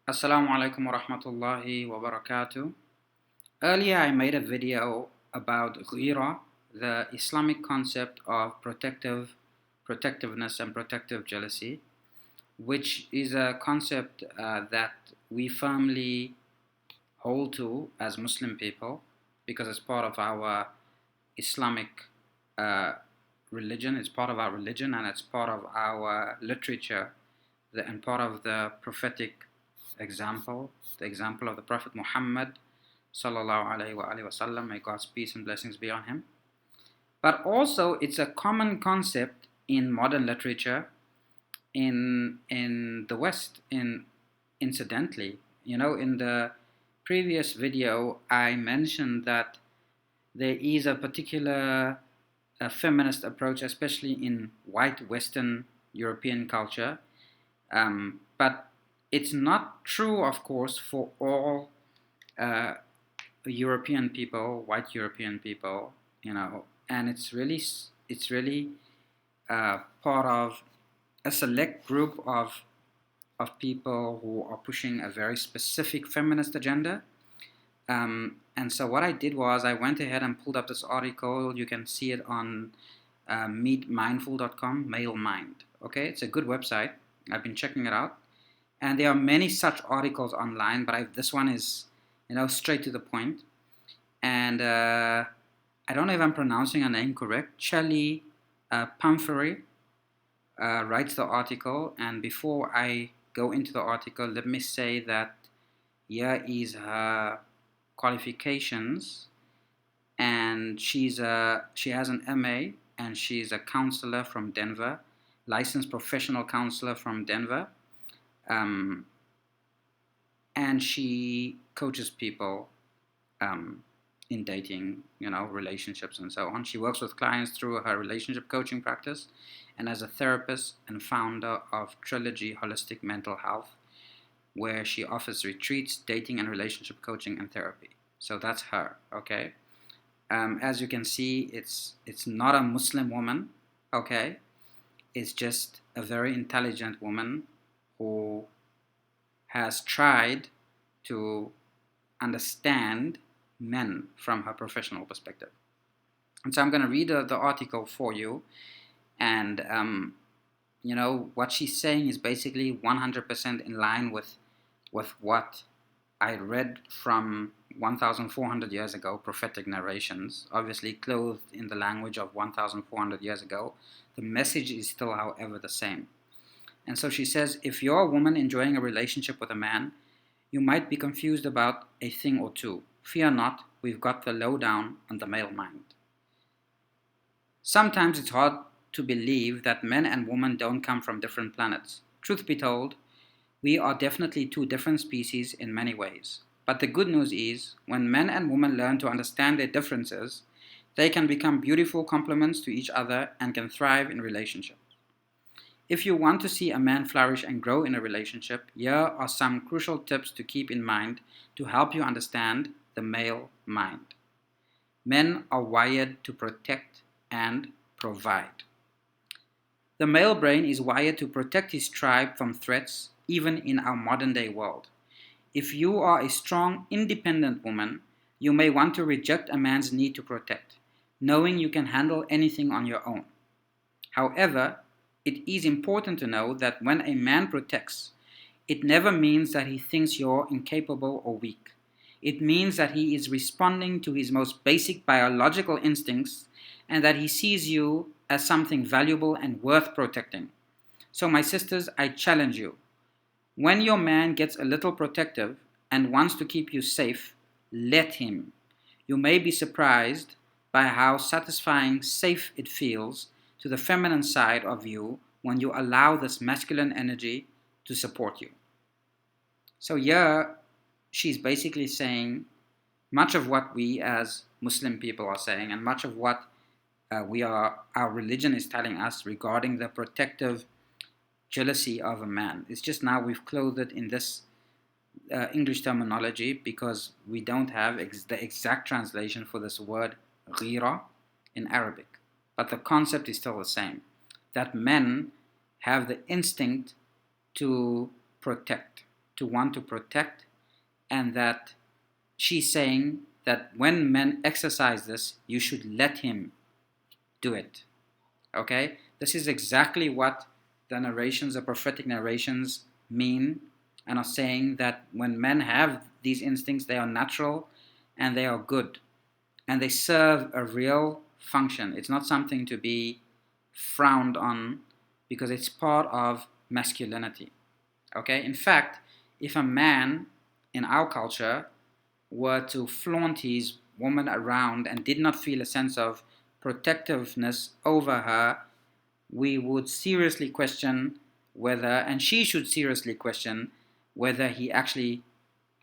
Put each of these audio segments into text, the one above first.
Assalamu alaikum wa rahmatullahi wa barakatuh. Earlier, I made a video about ghira, the Islamic concept of protectiveness and protective jealousy, which is a concept that we firmly hold to as Muslim people because it's part of our Islamic uh, religion, it's part of our religion, and it's part of our literature and part of the prophetic example, the example of the Prophet Muhammad sallallahu alaihi wasallam. May God's peace and blessings be on him. But also, it's a common concept in modern literature in the West. Incidentally, in the previous video, I mentioned that there is a particular feminist approach, especially in white Western European culture. But it's not true, of course, for all European people, white European people, and it's really part of a select group of people who are pushing a very specific feminist agenda. And so what I did was I went ahead and pulled up this article. You can see it on meetmindful.com, Male Mind. Okay, it's a good website. I've been checking it out. And there are many such articles online, but this one is, straight to the point. And I don't know if I'm pronouncing her name correct. Shelley Pumphrey writes the article. And before I go into the article, let me say that here is her qualifications. And she has an MA, and she's a counselor from Denver, licensed professional counselor from Denver. And she coaches people in dating, relationships and so on. She works with clients through her relationship coaching practice and as a therapist and founder of Trilogy Holistic Mental Health, where she offers retreats, dating and relationship coaching and therapy. So that's her, okay? As you can see, it's not a Muslim woman, okay? It's just a very intelligent woman who has tried to understand men from her professional perspective. And so I'm going to read the article for you. And, what she's saying is basically 100% in line with what I read from 1,400 years ago, prophetic narrations, obviously clothed in the language of 1,400 years ago. The message is still, however, the same. And so she says, if you're a woman enjoying a relationship with a man, you might be confused about a thing or two. Fear not, we've got the lowdown on the male mind. Sometimes it's hard to believe that men and women don't come from different planets. Truth be told, we are definitely two different species in many ways. But the good news is, when men and women learn to understand their differences, they can become beautiful complements to each other and can thrive in relationships. If you want to see a man flourish and grow in a relationship, here are some crucial tips to keep in mind to help you understand the male mind. Men are wired to protect and provide. The male brain is wired to protect his tribe from threats, even in our modern day world. If you are a strong, independent woman, you may want to reject a man's need to protect, knowing you can handle anything on your own. However, it is important to know that when a man protects, it never means that he thinks you're incapable or weak. It means that he is responding to his most basic biological instincts and that he sees you as something valuable and worth protecting. So, my sisters, I challenge you. When your man gets a little protective and wants to keep you safe, let him. You may be surprised by how satisfying safe it feels to the feminine side of you when you allow this masculine energy to support you. So here, she's basically saying much of what we as Muslim people are saying, and much of what our religion is telling us regarding the protective jealousy of a man. It's just now we've clothed it in this English terminology because we don't have the exact translation for this word ghira in Arabic. But the concept is still the same, that men have the instinct to protect, to want to protect, and that she's saying that when men exercise this, you should let him do it. Okay? This is exactly what the narrations, the prophetic narrations, mean, and are saying that when men have these instincts, they are natural and they are good, and they serve a real function. It's not something to be frowned on because it's part of masculinity. Okay? In fact, if a man in our culture were to flaunt his woman around and did not feel a sense of protectiveness over her, we would seriously question whether, and she should seriously question whether he actually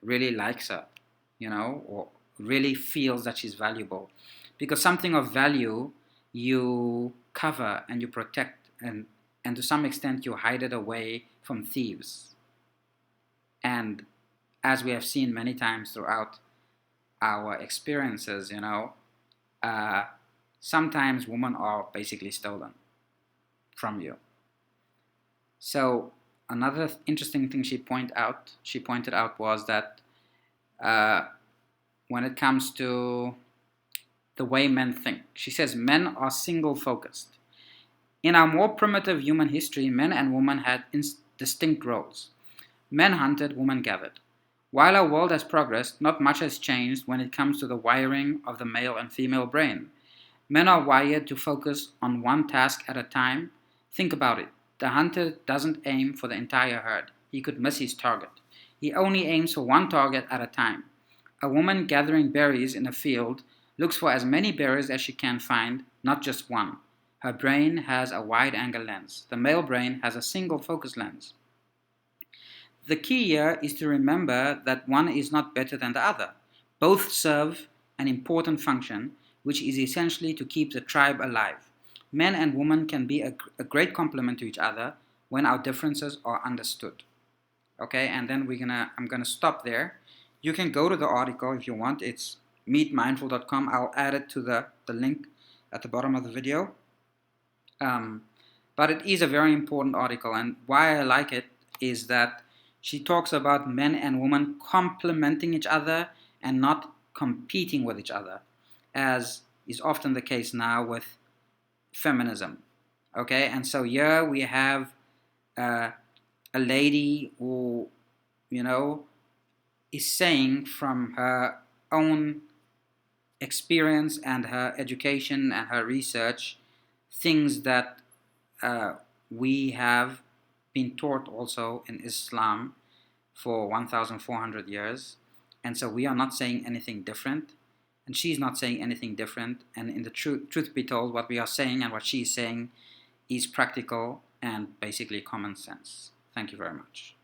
really likes her, or really feels that she's valuable. Because something of value you cover and you protect, and to some extent you hide it away from thieves. And as we have seen many times throughout our experiences, sometimes women are basically stolen from you. So another interesting thing she pointed out was that when it comes to the way men think, she says men are single-focused. In our more primitive human history, men and women had distinct roles. Men hunted, women gathered. While our world has progressed, not much has changed when it comes to the wiring of the male and female brain. Men are wired to focus on one task at a time. Think about it. The hunter doesn't aim for the entire herd. He could miss his target. He only aims for one target at a time. A woman gathering berries in a field looks for as many berries as she can find, not just one. Her brain has a wide-angle lens. The male brain has a single focus lens. The key here is to remember that one is not better than the other. Both serve an important function, which is essentially to keep the tribe alive. Men and women can be a great complement to each other when our differences are understood. Okay, and then I'm gonna stop there. You can go to the article if you want. It's meetmindful.com. I'll add it to the link at the bottom of the video. But it is a very important article, and why I like it is that she talks about men and women complementing each other and not competing with each other, as is often the case now with feminism. Okay, and so here we have a lady who, is saying from her own experience and her education and her research things that we have been taught also in Islam for 1,400 years. And so we are not saying anything different, and she's not saying anything different. And in the truth be told, what we are saying and what she's saying is practical and basically common sense. Thank you very much.